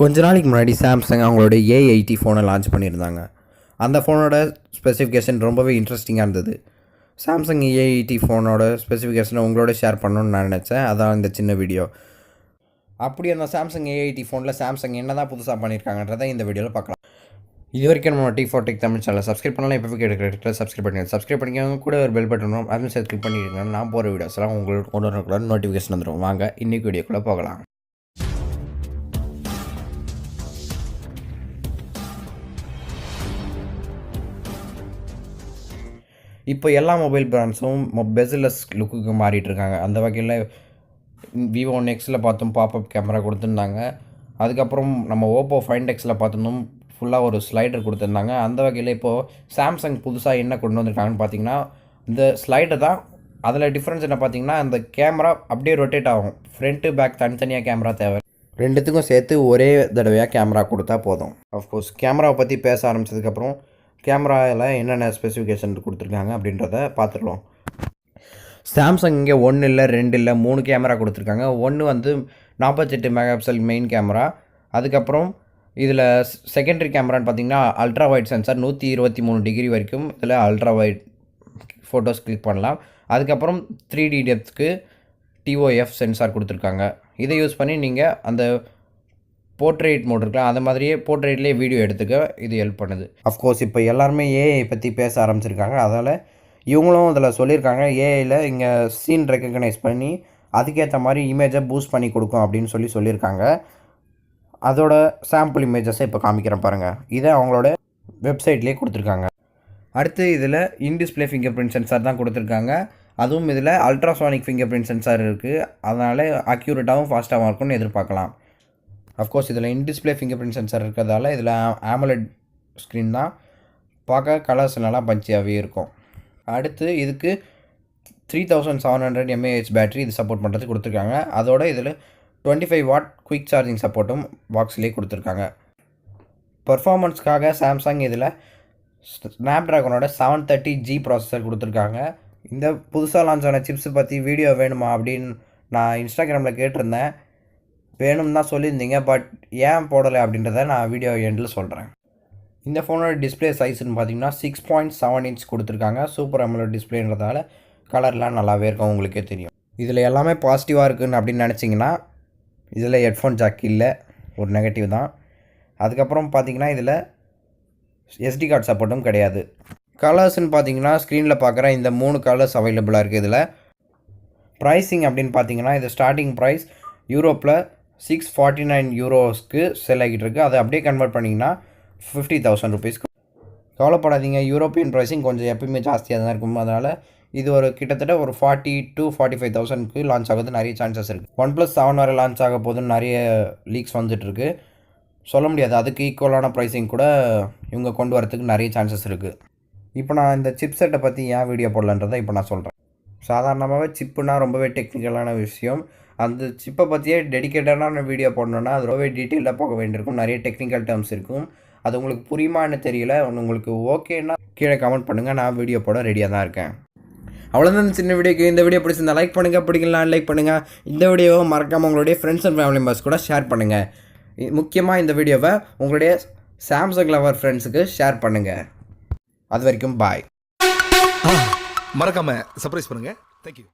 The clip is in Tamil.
கொஞ்ச நாளைக்கு முன்னாடி சாம்சங் அவங்களோட A80 ஃபோனை லான்ச் பண்ணியிருந்தாங்க. அந்த ஃபோனோட ஸ்பெசிஃபிகேஷன் ரொம்பவே இன்ட்ரெஸ்டிங்காக இருந்தது. சாம்சங் A80 ஃபோனோட ஸ்பெசிஃபிகேஷனை உங்களோட ஷேர் பண்ணணும்னு நான் நினச்சேன். அதான் இந்த சின்ன வீடியோ. அப்படி அந்த சாம்சங் A80 ஃபோனில் சாம்சங் என்ன தான் புதுசாக பண்ணியிருக்காங்கன்றதை இந்த வீடியோவில் பார்க்கலாம். இது வரைக்கும் நம்ம T4tech-தம சேனலை சப்ஸ்கிரைப் பண்ணலாம். இப்போ கேட்குற சப்ஸ்கிரைப் பண்ணிக்கோங்க. கூட ஒரு பெல் பட்டன் வரும். அதுவும் சேர்த்து கிளிக் பண்ணிடுங்க. நான் போகிற வீடியோஸ்லாம் உங்களுக்கு கொண்டு வரக்கூட நோட்டிஃபிகேஷன் வந்துடும். வாங்க இன்றைக்கி வீடியோக்குள்ளே போகலாம். இப்போ எல்லா மொபைல் பிராண்ட்ஸும் பெசிலஸ் லுக்குக்கு மாறிட்டுருக்காங்க. அந்த வகையில் விவோ நெக்ஸில் பார்த்தோம் பாப்அப் கேமரா கொடுத்துருந்தாங்க. அதுக்கப்புறம் நம்ம ஓப்போ ஃபைண்ட் எக்ஸில் பார்த்தோம் ஃபுல்லாக ஒரு ஸ்லைடர் கொடுத்துருந்தாங்க. அந்த வகையில் இப்போது சாம்சங் புதுசாக என்ன கொண்டு வந்திருக்காங்கன்னு பார்த்தீங்கன்னா இந்த ஸ்லைடர் தான். அதில் டிஃப்ரென்ஸ் என்ன பார்த்தீங்கன்னா அந்த கேமரா அப்படியே ரொட்டேட் ஆகும். ஃப்ரண்ட்டு பேக் தனித்தனியாக கேமரா தேவை. ரெண்டுத்துக்கும் சேர்த்து ஒரே தடவையாக கேமரா கொடுத்தா போதும். அஃப்கோர்ஸ் கேமராவை பற்றி பேச ஆரம்பித்ததுக்கப்புறம் கேமராவில் என்னென்ன ஸ்பெசிஃபிகேஷன் கொடுத்துருக்காங்க அப்படின்றத பார்த்துடலாம். சாம்சங் இங்கே 1 இல்லை 2 இல்லை 3 கேமரா கொடுத்துருக்காங்க. ஒன்று வந்து 48 மெகாபிக்சல் மெயின் கேமரா. அதுக்கப்புறம் இதில் செகண்டரி கேமரான்னு பார்த்தீங்கன்னா அல்ட்ரா வைட் சென்சார் 123 டிகிரி வரைக்கும் இதில் அல்ட்ரா வைட் ஃபோட்டோஸ் கிளிக் பண்ணலாம். அதுக்கப்புறம் 3D டெப்த்துக்கு TOF சென்சார் கொடுத்துருக்காங்க. இதை யூஸ் பண்ணி நீங்கள் அந்த போர்ட்ரேட் மோட் இருக்கலாம், அந்த மாதிரியே போர்ட்ரேட்லேயே வீடியோ எடுத்துக்க இது ஹெல்ப் பண்ணுது. அஃப்கோர்ஸ் இப்போ எல்லாருமே ஏஐ பற்றி பேச ஆரம்பிச்சிருக்காங்க. அதில் இவங்களும் அதில் சொல்லியிருக்காங்க ஏஐயில் இங்கே சீன் ரெக்கக்னைஸ் பண்ணி அதுக்கேற்ற மாதிரி இமேஜை பூஸ்ட் பண்ணி கொடுக்கும் அப்படின்னு சொல்லியிருக்காங்க. அதோட சாம்பிள் இமேஜஸை இப்போ காமிக்கிறேன் பாருங்கள். இதை அவங்களோட வெப்சைட்லேயே கொடுத்துருக்காங்க. அடுத்து இதில் இன்டிஸ்பிளே ஃபிங்கர் பிரிண்ட் சென்சார் தான் கொடுத்துருக்காங்க. அதுவும் இதில் அல்ட்ராசானிக் ஃபிங்கர் பிரிண்ட் சென்சார் இருக்குது. அதனால் அக்யூரேட்டாகவும் ஃபாஸ்ட்டாகவும் இருக்கும்னு எதிர்பார்க்கலாம். அஃப்கோர்ஸ் இதில் இன்டிஸ்பிளே ஃபிங்கர் பிரிண்ட் சென்சார் இருக்கிறதால இதில் AMOLED ஸ்க்ரீன் தான். பார்க்க கலர்ஸ் நல்லா பஞ்சியாகவே இருக்கும். அடுத்து இதுக்கு 3700 mAh பேட்டரி இது சப்போர்ட் பண்ணுறது கொடுத்துருக்காங்க. அதோட இதில் 25 வாட் குயிக் சார்ஜிங் சப்போர்ட்டும் பாக்ஸ்லேயே கொடுத்துருக்காங்க. பர்ஃபார்மன்ஸ்க்காக சாம்சங் இதில் ஸ்னாப்ட்ராகனோட 730G ப்ராசஸர் கொடுத்துருக்காங்க. இந்த புதுசாக லான்ச் ஆன சிப்ஸு பற்றி வீடியோ வேணுமா அப்படின்னு நான் இன்ஸ்டாகிராமில் கேட்டிருந்தேன். வேணும்னு தான் சொல்லியிருந்தீங்க, பட் ஏன் போடலை அப்படின்றத நான் வீடியோ எண்டில் சொல்கிறேன். இந்த ஃபோனோட டிஸ்பிளே சைஸ்ன்னு பார்த்தீங்கன்னா 6.7 இன்ச் கொடுத்துருக்காங்க. சூப்பர் AMOLED டிஸ்பிளேன்றதால கலர்லாம் நல்லாவே இருக்கும், உங்களுக்கே தெரியும். இதில் எல்லாமே பாசிட்டிவாக இருக்குன்னு அப்படின்னு நினச்சிங்கன்னா இதில் ஹெட்ஃபோன் ஜாக் இல்லை, ஒரு நெகட்டிவ் தான். அதுக்கப்புறம் பார்த்தீங்கன்னா இதில் SD கார்டு சப்போர்ட்டும் கிடையாது. கலர்ஸ்ன்னு பார்த்தீங்கன்னா ஸ்க்ரீனில் பார்க்குற இந்த 3 கலர்ஸ் அவைலபிளாக இருக்குது. இதில் ப்ரைஸிங் அப்படின்னு பார்த்தீங்கன்னா இது ஸ்டார்டிங் ப்ரைஸ் யூரோப்பில் 649 யூரோஸ்க்கு செல் ஆகிட்டு இருக்குது. அதை அப்படியே கன்வெர்ட் பண்ணிங்கன்னா 50,000 ருபீஸ்க்கு. கவலைப்படாதீங்க, யூரோப்பியன் ப்ரைஸிங் கொஞ்சம் எப்பயுமே ஜாஸ்தியாக தான் இருக்கும். அதனால் இது ஒரு கிட்டத்தட்ட ஒரு 40 to 45,000க்கு லான்ச் ஆகுது நிறைய சான்சஸ் இருக்குது. OnePlus 7 வரை லான்ச் ஆக போதுன்னு நிறைய லீக்ஸ் வந்துட்டுருக்கு. சொல்ல முடியாது, அதுக்கு ஈக்குவலான ப்ரைஸிங் கூட இவங்க கொண்டு வரதுக்கு நிறைய சான்சஸ் இருக்குது. இப்போ நான் இந்த சிப் செட்டை பற்றி ஏன் வீடியோ போடலன்றதை இப்போ நான் சொல்கிறேன். சாதாரணமாகவே சிப்புனா ரொம்பவே டெக்னிக்கலான விஷயம். அந்த சிப்பை பற்றியே டெடிக்கேட்டடான வீடியோ போடணுன்னா அது ரொம்பவே டீட்டெயிலாக போக வேண்டியிருக்கும். நிறைய டெக்னிக்கல் டேர்ம்ஸ் இருக்கும். அது உங்களுக்கு புரியுமான்னு தெரியல. உங்களுக்கு ஓகேன்னா கீழே கமெண்ட் பண்ணுங்கள். நான் வீடியோ போட ரெடியாக தான் இருக்கேன். அவ்வளோதான் சின்ன வீடியோக்கு. இந்த வீடியோ பிடிச்சிருந்தா லைக் பண்ணுங்கள், பிடிக்கலாம் லைக் பண்ணுங்கள். இந்த வீடியோவை மறக்காமல் உங்களுடைய ஃப்ரெண்ட்ஸ் அண்ட் ஃபேமிலி மெம்பர்ஸ் கூட ஷேர் பண்ணுங்கள். முக்கியமாக இந்த வீடியோவை உங்களுடைய சாம்சங் லவர் ஃப்ரெண்ட்ஸுக்கு ஷேர் பண்ணுங்கள். அது வரைக்கும் பாய். மறக்காமல் சர்ப்ரைஸ் பண்ணுங்கள். தேங்க்யூ.